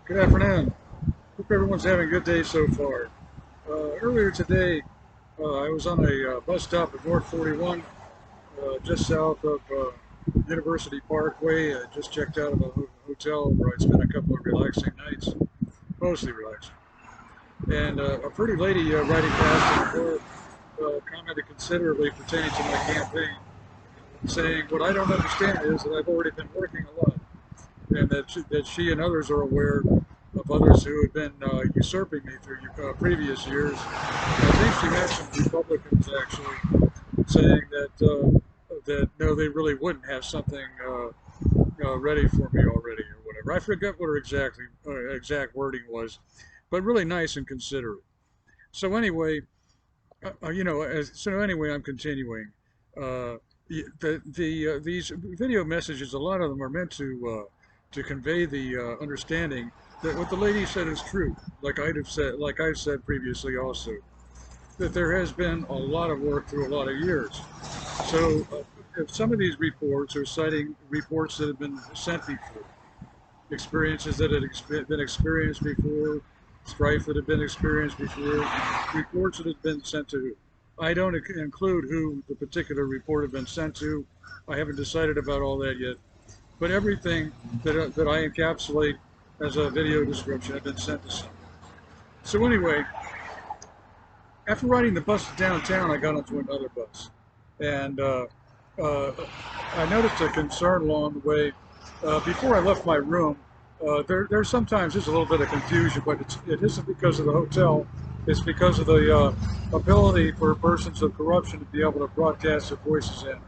Good afternoon. Hope everyone's having a good day so far. Earlier today, I was on a bus stop at North 41, just south of University Parkway. I just checked out of a hotel where I spent a couple of relaxing nights, mostly relaxing. And a pretty lady riding past in the car commented considerably pertaining to my campaign, saying, "What I don't understand is that I've already been working a lot, and that she and others are aware of others who have been usurping me through previous years." I think she mentioned Republicans actually saying that no, they really wouldn't have something ready for me already or whatever. I forget what her exact wording was, but really nice and considerate. So anyway, I'm continuing. Uh, these video messages, a lot of them are meant to convey the understanding that what the lady said is true. Like I've said previously, also that there has been a lot of work through a lot of years. So if some of these reports are citing reports that have been sent before, experiences that had been experienced before, strife that had been experienced before, reports that had been sent to. I don't include who the particular report had been sent to. I haven't decided about all that yet. But everything that I encapsulate as a video description had been sent to someone. So anyway, after riding the bus downtown, I got onto another bus, and uh, I noticed a concern along the way. Before I left my room, there's sometimes just a little bit of confusion, but it isn't because of the hotel. It's because of the ability for persons of corruption to be able to broadcast their voices in,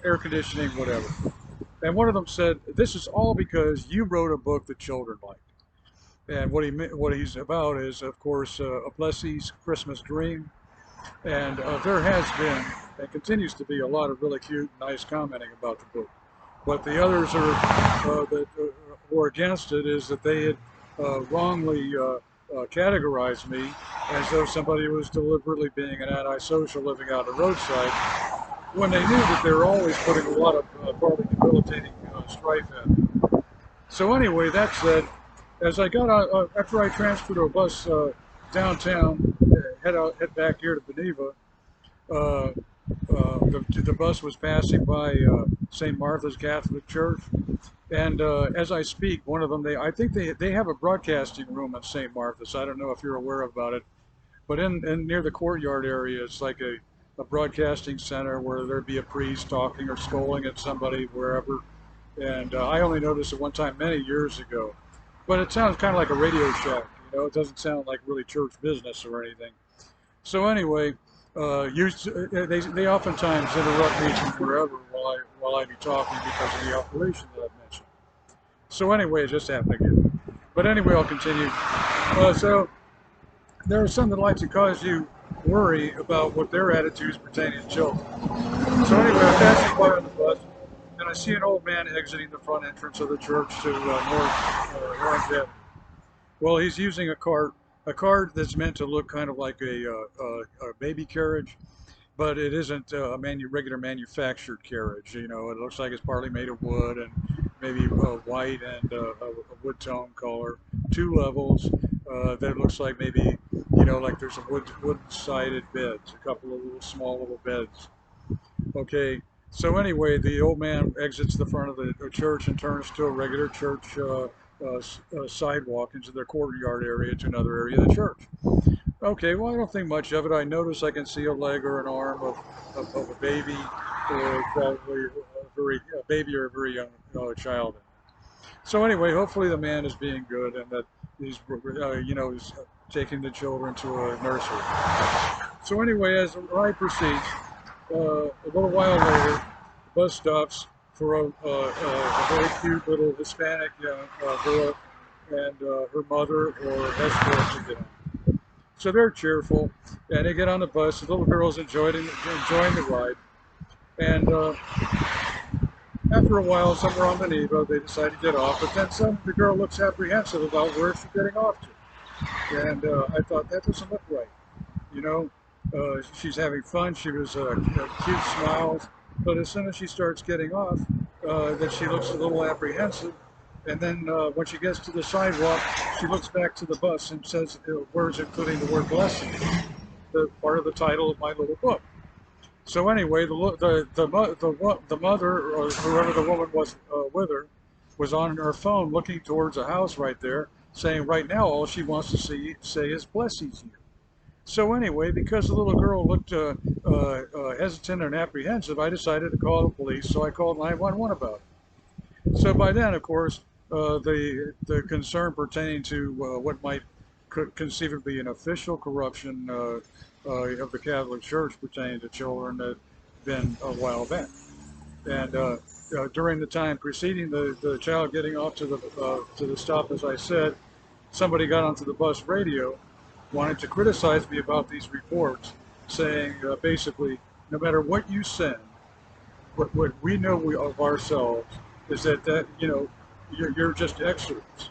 air conditioning, whatever. And one of them said, "This is all because you wrote a book that children like." And what he's about is, of course, a Plessy's Christmas Dream. And there has been and continues to be a lot of really cute, nice commenting about the book. But the others that were against it is that they had wrongly categorized me as though somebody was deliberately being an antisocial living out on the roadside, when they knew that they were always putting a lot of probably debilitating strife at me. So anyway, that said, as I got out, after I transferred to a bus downtown, head back here to Beneva, uh, the bus was passing by St. Martha's Catholic Church, and as I speak, one of them, I think they have a broadcasting room at St. Martha's. I don't know if you're aware about it, but in near the courtyard area, it's like a broadcasting center where there'd be a priest talking or scolding at somebody wherever. And I only noticed it one time many years ago. But it sounds kind of like a Radio Shack. It doesn't sound like really church business or anything. So anyway, they oftentimes interrupt me from wherever while I be talking because of the operation that I've mentioned. So anyway, it just happened again. But anyway, I'll continue. So there are some that like to cause you worry about what their attitudes pertaining to children. So anyway, I'm passing by on the bus, and I see an old man exiting the front entrance of the church to North Orange Avenue. Well, he's using a cart that's meant to look kind of like a baby carriage, but it isn't a regular manufactured carriage. It looks like it's partly made of wood and maybe white and a wood tone color, two levels. That it looks like maybe like there's a wood-sided beds, a couple of little small little beds. Okay, so anyway, the old man exits the front of the church and turns to a regular church sidewalk into their courtyard area to another area of the church. Okay, well, I don't think much of it. I notice I can see a leg or an arm of a baby, or probably a baby or a very young child. So anyway, hopefully the man is being good and that he's, he's taking the children to a nursery. So anyway, as the ride proceeds, a little while later, the bus stops for a very cute little Hispanic girl and her mother or escort to get on. So they're cheerful, and they get on the bus. The little girl's enjoying the ride, and after a while, somewhere on the Nevo, they decide to get off. But then the girl looks apprehensive about where she's getting off to, and I thought that doesn't look right. You know, she's having fun. She was cute smiles, but as soon as she starts getting off, then she looks a little apprehensive, And then when she gets to the sidewalk, she looks back to the bus and says words including the word blessing, the part of the title of my little book. So anyway, the mother or whoever the woman was with her was on her phone looking towards a house right there, saying right now all she wants to say is blessings you. So anyway, because the little girl looked hesitant and apprehensive, I decided to call the police. So I called 911 about it. So by then, of course, the concern pertaining to what might conceivably be an official corruption of the Catholic Church pertaining to children had been a while back. And during the time preceding the child getting off to the stop, as I said, somebody got onto the bus radio, wanted to criticize me about these reports, saying basically, no matter what you send, what we know of ourselves is that you're just excerpts,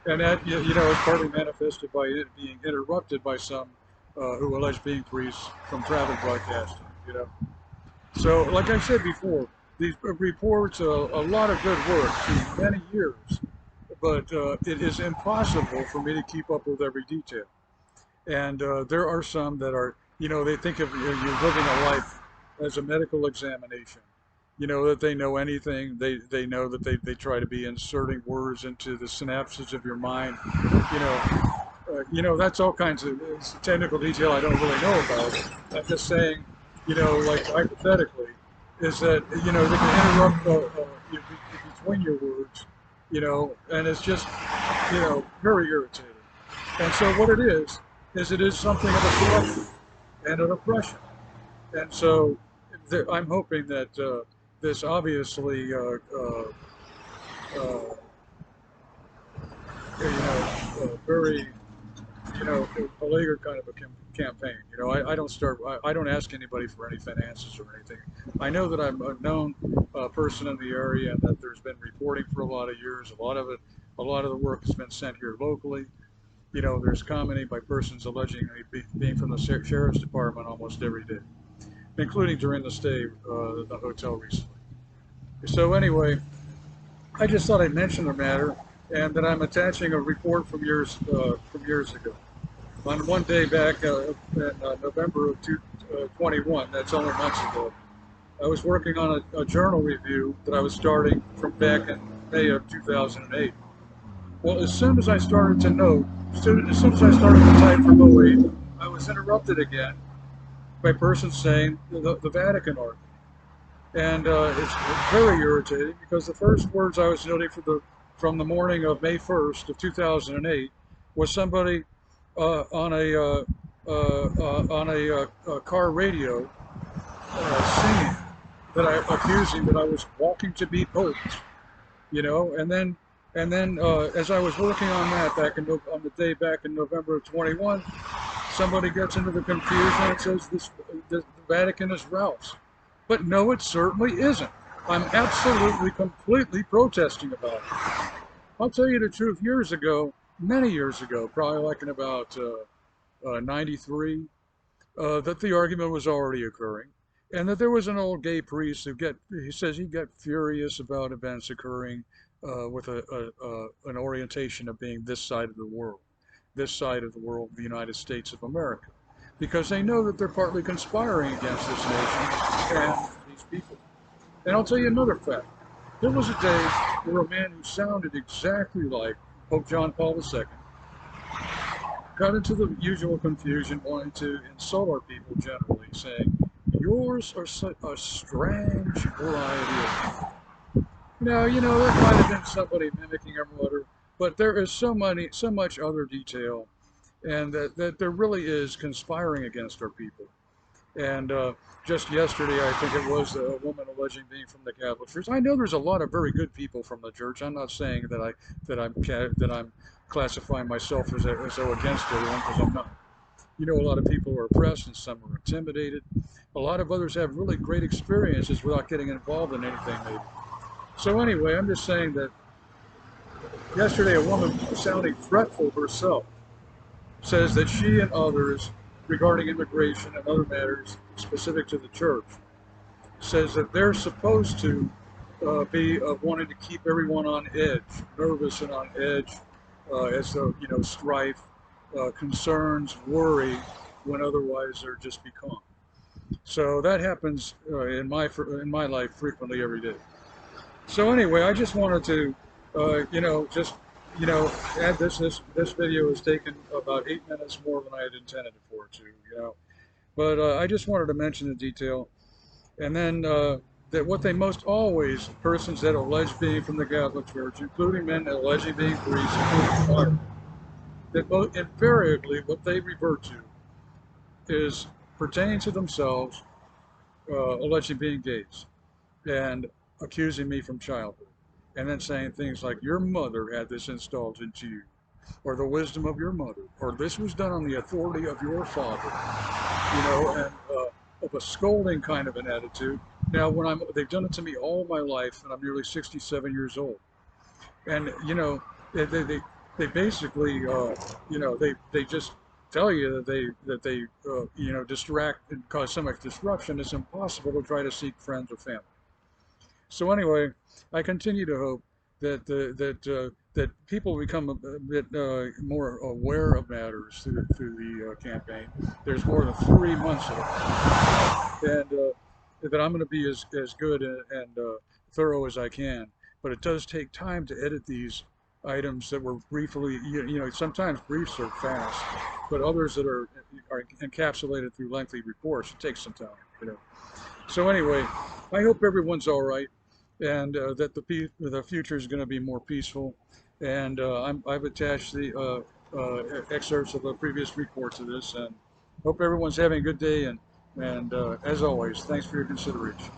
and that is partly manifested by it being interrupted by some who allege being priests from traffic broadcasting. So like I said before, these reports a lot of good work through many years, but it is impossible for me to keep up with every detail. And there are some that are, they think of you living a life as a medical examination. That they know anything. They know that they try to be inserting words into the synapses of your mind. That's all kinds of technical detail I don't really know about. I'm just saying, like hypothetically, is that, they can interrupt between your words, and it's just, very irritating. And so what it is it is something of a corruption and an oppression. And so I'm hoping that this obviously, very, beleaguered kind of a campaign. I don't ask anybody for any finances or anything. I know that I'm a known person in the area and that there's been reporting for a lot of years. A lot of the work has been sent here locally. There's commenting by persons alleging being from the sheriff's department almost every day, including during the stay at the hotel recently. So anyway, I just thought I'd mention the matter, and that I'm attaching a report from years ago. On one day back in November of 2021, that's only months ago, I was working on a journal review that I was starting from back in May of 2008. Well, as soon as I started to note, as soon as I started to type from '08, I was interrupted again by persons saying the Vatican article. And it's very irritating because the first words I was noting from the morning of May 1st of 2008 was somebody on a car radio singing accusing that I was walking to be poped, and then as I was working on that on the day back in November of 21, somebody gets into the confusion and says the Vatican is Ralph's. But no, it certainly isn't. I'm absolutely, completely protesting about it. I'll tell you the truth, many years ago, probably like in about 93, that the argument was already occurring, and that there was an old gay priest he says he got furious about events occurring with an orientation of being this side of the world, the United States of America, because they know that they're partly conspiring against this nation and these people. And I'll tell you another fact. There was a day where a man who sounded exactly like Pope John Paul II got into the usual confusion, wanting to insult our people generally, saying, yours are such a strange variety of... Now, that might have been somebody mimicking our mother, but there is so much other detail, and that there really is conspiring against our people. And just yesterday, I think it was a woman alleging being from the Catholic Church. I know there's a lot of very good people from the church. I'm not saying that I'm classifying myself as though against everyone, because I'm not. A lot of people are oppressed and some are intimidated. A lot of others have really great experiences without getting involved in anything maybe. So anyway, I'm just saying that yesterday a woman sounding fretful herself says that she and others, regarding immigration and other matters specific to the church, says that they're supposed to be of wanting to keep everyone on edge, nervous and on edge, as though strife, concerns, worry, when otherwise they're just be calm. So that happens in my life frequently every day. So anyway, I just wanted to, just add this video has taken about 8 minutes more than I had intended it for to, but I just wanted to mention the detail, and then that what they most always persons that allege being from the Catholic Church, including men alleging being priests, including choir, that most invariably what they revert to is pertaining to themselves, alleging being gays and accusing me from childhood, and then saying things like, your mother had this installed into you, or the wisdom of your mother, or this was done on the authority of your father, and of a scolding kind of an attitude. Now, they've done it to me all my life, and I'm nearly 67 years old, and they they, they, they basically they just tell you that they distract and cause so much disruption. It's impossible to try to seek friends or family. So anyway, I continue to hope that people become a bit more aware of matters through the campaign. There's more than 3 months of it, and that I'm going to be as good and thorough as I can. But it does take time to edit these items that were briefly, sometimes briefs are fast, but others that are encapsulated through lengthy reports, it takes some time. So anyway, I hope everyone's all right, and that the future is going to be more peaceful. And I've attached the excerpts of the previous reports of this, and hope everyone's having a good day. And as always, thanks for your consideration.